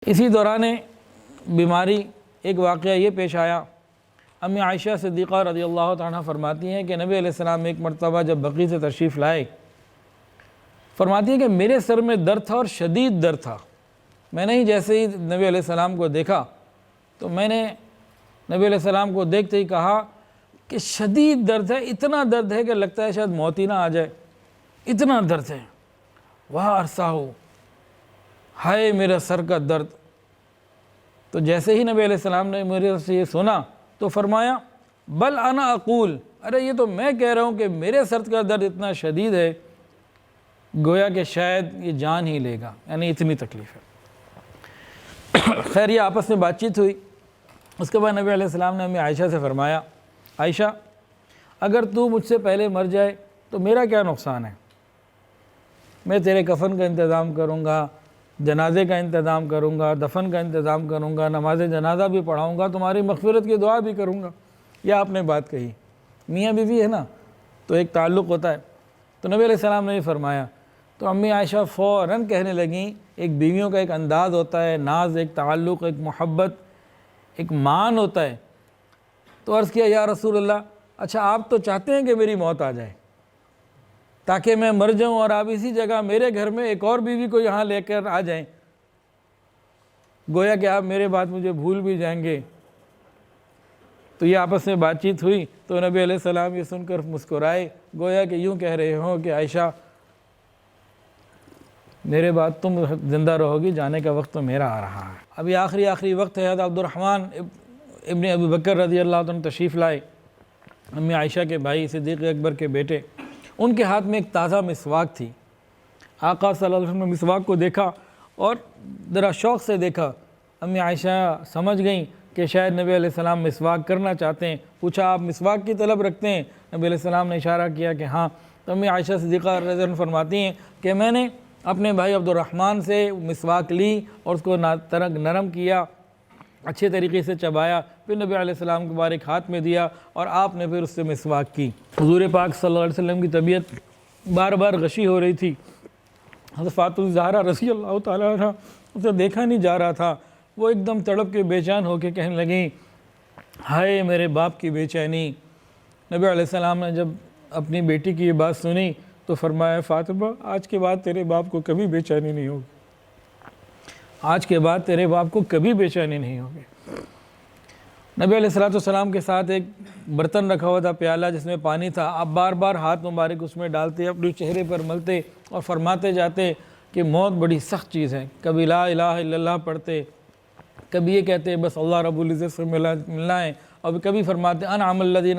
اسی دوران بیماری ایک واقعہ یہ پیش آیا۔ امی عائشہ صدیقہ رضی اللہ تعالیٰ فرماتی ہیں کہ نبی علیہ السلام ایک مرتبہ جب بقیع سے تشریف لائے، فرماتی ہیں کہ میرے سر میں درد تھا اور شدید درد تھا۔ میں نے ہی جیسے ہی نبی علیہ السلام کو دیکھا تو میں نے نبی علیہ السلام کو دیکھتے ہی کہا کہ شدید درد ہے، اتنا درد ہے کہ لگتا ہے شاید موت ہی نہ آ جائے، اتنا درد ہے۔ واہ عرصہ ہو، ہائے میرا سر کا درد۔ تو جیسے ہی نبی علیہ السلام نے میرے سے یہ سنا تو فرمایا بل انا اقول، ارے یہ تو میں کہہ رہا ہوں کہ میرے سر کا درد اتنا شدید ہے گویا کہ شاید یہ جان ہی لے گا، یعنی اتنی تکلیف ہے۔ خیر یہ آپس میں بات چیت ہوئی۔ اس کے بعد نبی علیہ السلام نے ہمیں عائشہ سے فرمایا، عائشہ اگر تو مجھ سے پہلے مر جائے تو میرا کیا نقصان ہے؟ میں تیرے کفن کا انتظام کروں گا، جنازے کا انتظام کروں گا، دفن کا انتظام کروں گا، نماز جنازہ بھی پڑھاؤں گا، تمہاری مغفرت کی دعا بھی کروں گا۔ یہ آپ نے بات کہی، میاں بیوی ہے نا تو ایک تعلق ہوتا ہے۔ تو نبی علیہ السلام نے یہ فرمایا تو امی عائشہ فوراً کہنے لگیں، ایک بیویوں کا ایک انداز ہوتا ہے، ناز، ایک تعلق، ایک محبت، ایک مان ہوتا ہے۔ تو عرض کیا یا رسول اللہ، اچھا آپ تو چاہتے ہیں کہ میری موت آ جائے تاکہ میں مر جاؤں اور آپ اسی جگہ میرے گھر میں ایک اور بیوی کو یہاں لے کر آ جائیں، گویا کہ آپ میرے بعد مجھے بھول بھی جائیں گے۔ تو یہ آپس میں بات چیت ہوئی تو نبی علیہ السلام یہ سن کر مسکرائے، گویا کہ یوں کہہ رہے ہوں کہ عائشہ میرے بعد تم زندہ رہو گی، جانے کا وقت تو میرا آ رہا ہے۔ ابھی آخری وقت ہے، حضرت عبد الرحمن ابن ابی بکر رضی اللہ عنہ تشریف لائے، امی عائشہ کے بھائی صدیق اکبر کے بیٹے۔ ان کے ہاتھ میں ایک تازہ مسواک تھی۔ آقا صلی اللہ علیہ وسلم نے مسواک کو دیکھا اور ذرا شوق سے دیکھا۔ امی عائشہ سمجھ گئیں کہ شاید نبی علیہ السلام مسواک کرنا چاہتے ہیں۔ پوچھا آپ مسواک کی طلب رکھتے ہیں؟ نبی علیہ السلام نے اشارہ کیا کہ ہاں۔ تو امی عائشہ صدیقہ رضی اللہ عنہ فرماتی ہیں کہ میں نے اپنے بھائی عبد الرحمن سے مسواک لی اور اس کو نرم کیا، اچھے طریقے سے چبایا، پھر نبی علیہ السلام کے بارک ہاتھ میں دیا اور آپ نے پھر اس سے مسواک کی۔ حضور پاک صلی اللہ علیہ وسلم کی طبیعت بار بار غشی ہو رہی تھی۔ حضرت فاطمہ الزہرا رضی اللہ تعالیٰ عنہ اسے دیکھا نہیں جا رہا تھا، وہ ایک دم تڑپ کے بے چین ہو کے کہنے لگیں ہائے میرے باپ کی بے چینی۔ نبی علیہ السلام نے جب اپنی بیٹی کی یہ بات سنی تو فرمایا فاطمہ آج کے بعد تیرے باپ کو کبھی بے چینی نہیں ہوگی، آج کے بعد تیرے باپ کو کبھی بے چینی نہیں ہوگی۔ نبی علیہ السلام کے ساتھ ایک برتن رکھا ہوا تھا، پیالہ جس میں پانی تھا۔ آپ بار بار ہاتھ مبارک اس میں ڈالتے، اپنے چہرے پر ملتے اور فرماتے جاتے کہ موت بڑی سخت چیز ہے۔ کبھی لا الہ الا اللہ پڑھتے، کبھی یہ کہتے بس اللہ رب العزت سے ملنا ہے، اور کبھی فرماتے انعم الذین،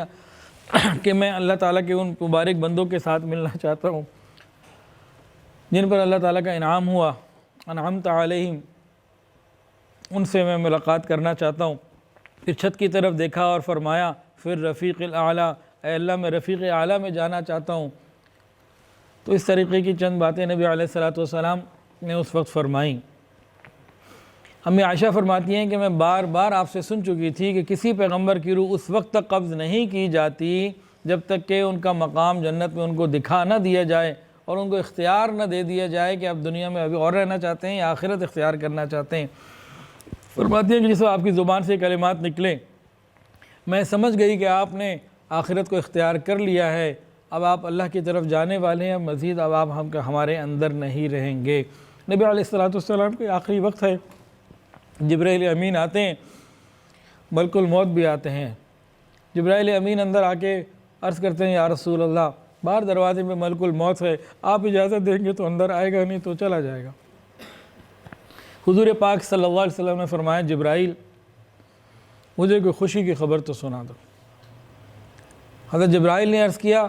کہ میں اللہ تعالیٰ کے ان مبارک بندوں کے ساتھ ملنا چاہتا ہوں جن پر اللہ تعالیٰ کا انعام ہوا، انعمت علیہم، ان سے میں ملاقات کرنا چاہتا ہوں۔ پھر چھت کی طرف دیکھا اور فرمایا پھر رفیق الاعلیٰ، اے اللہ میں رفیق اعلیٰ میں جانا چاہتا ہوں۔ تو اس طریقے کی چند باتیں نبی علیہ السلام نے اس وقت فرمائیں۔ امی عائشہ فرماتی ہیں کہ میں بار بار آپ سے سن چکی تھی کہ کسی پیغمبر کی روح اس وقت تک قبض نہیں کی جاتی جب تک کہ ان کا مقام جنت میں ان کو دکھا نہ دیا جائے اور ان کو اختیار نہ دے دیا جائے کہ آپ دنیا میں ابھی اور رہنا چاہتے ہیں یا آخرت اختیار کرنا چاہتے ہیں۔ فرماتی ہیں کہ جس وقت آپ کی زبان سے کلمات نکلے میں سمجھ گئی کہ آپ نے آخرت کو اختیار کر لیا ہے، اب آپ اللہ کی طرف جانے والے ہیں، مزید اب آپ ہمارے اندر نہیں رہیں گے۔ نبی علیہ السلام کے آخری وقت ہے، جبرائیل امین آتے ہیں، ملک الموت بھی آتے ہیں۔ جبرائیل امین اندر آ کے عرض کرتے ہیں یا رسول اللہ باہر دروازے میں ملک الموت ہے، آپ اجازت دیں گے تو اندر آئے گا، نہیں تو چلا جائے گا۔ حضور پاک صلی اللہ علیہ وسلم نے فرمایا جبرائیل مجھے کوئی خوشی کی خبر تو سنا دو۔ حضرت جبرائیل نے عرض کیا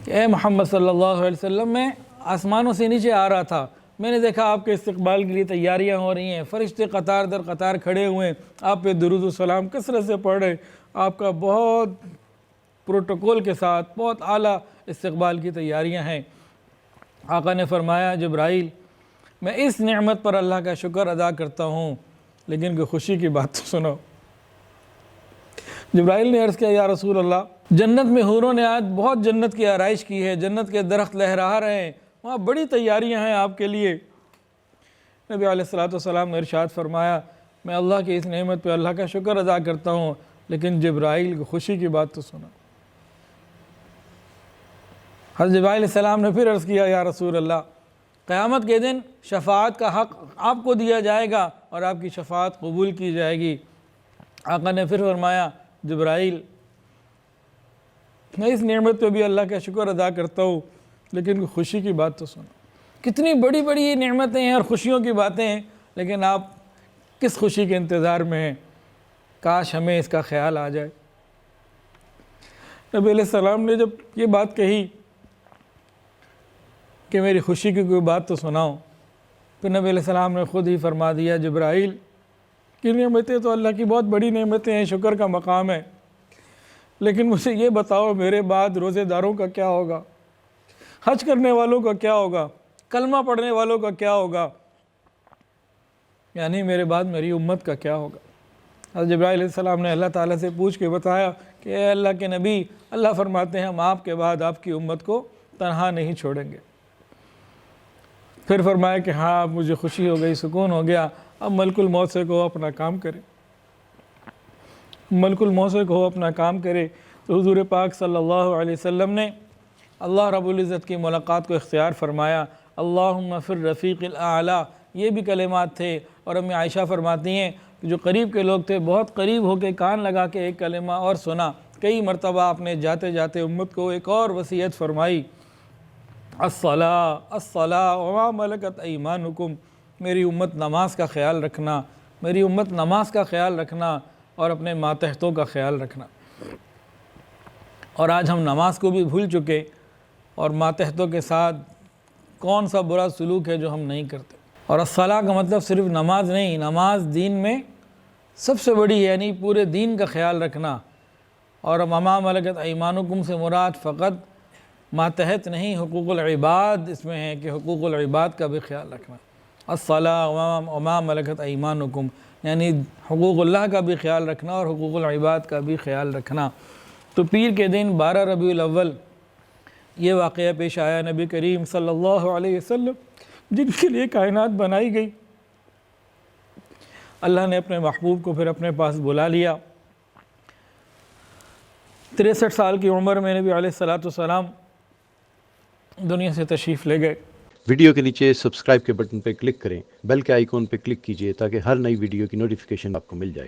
کہ اے محمد صلی اللہ علیہ وسلم میں آسمانوں سے نیچے آ رہا تھا، میں نے دیکھا آپ کے استقبال کے لیے تیاریاں ہو رہی ہیں، فرشتے قطار در قطار کھڑے ہوئے ہیں، آپ پہ درود و سلام کثرت سے پڑھ رہے، آپ کا بہت پروٹوکول کے ساتھ بہت اعلیٰ استقبال کی تیاریاں ہیں۔ آقا نے فرمایا جبرائیل میں اس نعمت پر اللہ کا شکر ادا کرتا ہوں، لیکن کوئی خوشی کی بات تو سنو۔ جبرائیل نے عرض کیا یا رسول اللہ جنت میں حوروں نے آج بہت جنت کی آرائش کی ہے، جنت کے درخت لہرا رہے ہیں، وہاں بڑی تیاریاں ہیں آپ کے لیے، نبی علیہ الصلوۃ والسلام نے ارشاد فرمایا میں اللہ کی اس نعمت پہ اللہ کا شکر ادا کرتا ہوں، لیکن جبرائیل کو خوشی کی بات تو سنا۔ حضرت جبرائیل علیہ السلام نے پھر عرض کیا یا رسول اللہ، قیامت کے دن شفاعت کا حق آپ کو دیا جائے گا اور آپ کی شفاعت قبول کی جائے گی۔ آقا نے پھر فرمایا جبرائیل میں اس نعمت پہ بھی اللہ کا شکر ادا کرتا ہوں، لیکن خوشی کی بات تو سنا۔ کتنی بڑی بڑی یہ نعمتیں ہیں اور خوشیوں کی باتیں ہیں، لیکن آپ کس خوشی کے انتظار میں ہیں؟ کاش ہمیں اس کا خیال آ جائے۔ نبی علیہ السلام نے جب یہ بات کہی کہ میری خوشی کی کوئی بات تو سناؤ، پھر نبی علیہ السلام نے خود ہی فرما دیا جبرائیل کی نعمتیں تو اللہ کی بہت بڑی نعمتیں ہیں، شکر کا مقام ہے، لیکن مجھے یہ بتاؤ میرے بعد روزے داروں کا کیا ہوگا، حج کرنے والوں کا کیا ہوگا، کلمہ پڑھنے والوں کا کیا ہوگا، یعنی میرے بعد میری امت کا کیا ہوگا۔ حضرت جبرائیل علیہ السلام نے اللہ تعالیٰ سے پوچھ کے بتایا کہ اے اللہ کے نبی، اللہ فرماتے ہیں ہم آپ کے بعد آپ کی امت کو تنہا نہیں چھوڑیں گے۔ پھر فرمایا کہ ہاں اب مجھے خوشی ہو گئی، سکون ہو گیا، اب ملک الموت سے کہو اپنا کام کرے، ملک الموت سے کہو اپنا کام کرے۔ تو حضور پاک صلی اللہ علیہ وسلم نے اللہ رب العزت کی ملاقات کو اختیار فرمایا۔ اللہم فی الرفیق الاعلی، یہ بھی کلمات تھے، اور امی عائشہ فرماتی ہیں کہ جو قریب کے لوگ تھے بہت قریب ہو کے کان لگا کے ایک کلمہ اور سنا۔ کئی مرتبہ آپ نے جاتے جاتے امت کو ایک اور وصیت فرمائی، الصلاۃ الصلاۃ وما ملکت ایمانکم، میری امت نماز کا خیال رکھنا، میری امت نماز کا خیال رکھنا اور اپنے ماتحتوں کا خیال رکھنا۔ اور آج ہم نماز کو بھی بھول چکے، اور ماتحتوں کے ساتھ کون سا برا سلوک ہے جو ہم نہیں کرتے۔ اور الصلاۃ کا مطلب صرف نماز نہیں، نماز دین میں سب سے بڑی ہے، یعنی پورے دین کا خیال رکھنا۔ اور وما ملکت ایمانکم سے مراد فقط ماتحت نہیں، حقوق العباد اس میں ہے کہ حقوق العباد کا بھی خیال رکھنا۔ الصلاۃ وما ملکت ایمانکم یعنی حقوق اللہ کا بھی خیال رکھنا اور حقوق العباد کا بھی خیال رکھنا۔ تو پیر کے دن 12 ربیع الاول یہ واقعہ پیش آیا نبی کریم صلی اللہ علیہ وسلم جن کے لیے کائنات بنائی گئی۔ اللہ نے اپنے محبوب کو پھر اپنے پاس بلا لیا۔ 63 سال کی عمر میں نبی علیہ الصلوۃ والسلام دنیا سے تشریف لے گئے۔ ویڈیو کے نیچے سبسکرائب کے بٹن پہ کلک کریں، بیل کے آئیکن پہ کلک کیجئے تاکہ ہر نئی ویڈیو کی نوٹیفیکیشن آپ کو مل جائے۔